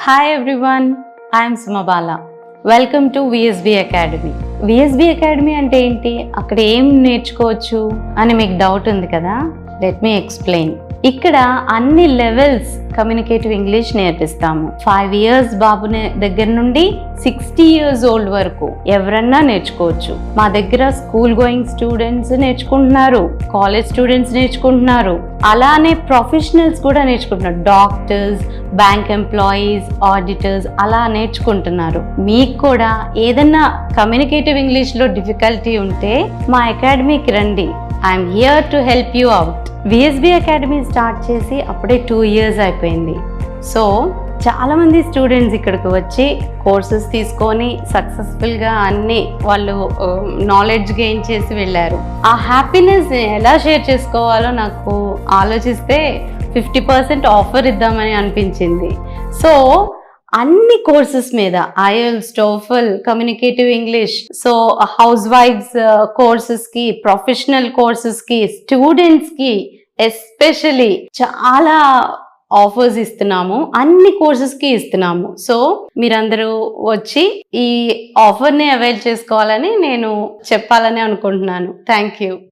Hi everyone, I am Sumabala. Welcome to VSB Academy. VSB Academy అంటే ఏంటి, అక్కడ ఏం నేర్చుకోవచ్చు అని మీకు డౌట్ ఉంది కదా. Let me explain. ఇక్కడ అన్ని లెవెల్స్ కమ్యూనికేటివ్ ఇంగ్లీష్ నేర్పిస్తాము. 5 years బాబు దగ్గర నుండి 60 years ఓల్డ్ వరకు ఎవరన్నా నేర్చుకోవచ్చు. మా దగ్గర స్కూల్ గోయింగ్ స్టూడెంట్స్ నేర్చుకుంటున్నారు, కాలేజ్ స్టూడెంట్స్ నేర్చుకుంటున్నారు, అలానే ప్రొఫెషనల్స్ కూడా నేర్చుకుంటున్నారు. డాక్టర్స్, బ్యాంక్ ఎంప్లాయీస్, ఆడిటర్స్ అలా నేర్చుకుంటున్నారు. మీకు కూడా ఏదన్నా కమ్యూనికేటివ్ ఇంగ్లీష్లో డిఫికల్టీ ఉంటే మా అకాడమీకి రండి. I'm here to help you out. VSB academy start చేసి అప్పుడే 2 years అయిపోయింది. సో చాలామంది స్టూడెంట్స్ ఇక్కడికి వచ్చి కోర్సెస్ తీసుకొని సక్సెస్ఫుల్గా అన్ని వాళ్ళు నాలెడ్జ్ గెయిన్ చేసి వెళ్ళారు. ఆ హ్యాపీనెస్ ఎలా షేర్ చేసుకోవాలో నాకు ఆలోచిస్తే 50% ఆఫర్ ఇద్దామని అనిపించింది. సో అన్ని కోర్సెస్ మీద IELTS, TOEFL, communicative English, so హౌస్ వైఫ్స్ కోర్సెస్కి, ప్రొఫెషనల్ కోర్సెస్కి, స్టూడెంట్స్కి ఎస్పెషలీ చాలా ఆఫర్స్ ఇస్తున్నాము. అన్ని కోర్సెస్కి ఇస్తున్నాము. సో మీరందరూ వచ్చి ఈ ఆఫర్ని అవైల్ చేసుకోవాలని నేను చెప్పాలని అనుకుంటున్నాను. Thank you.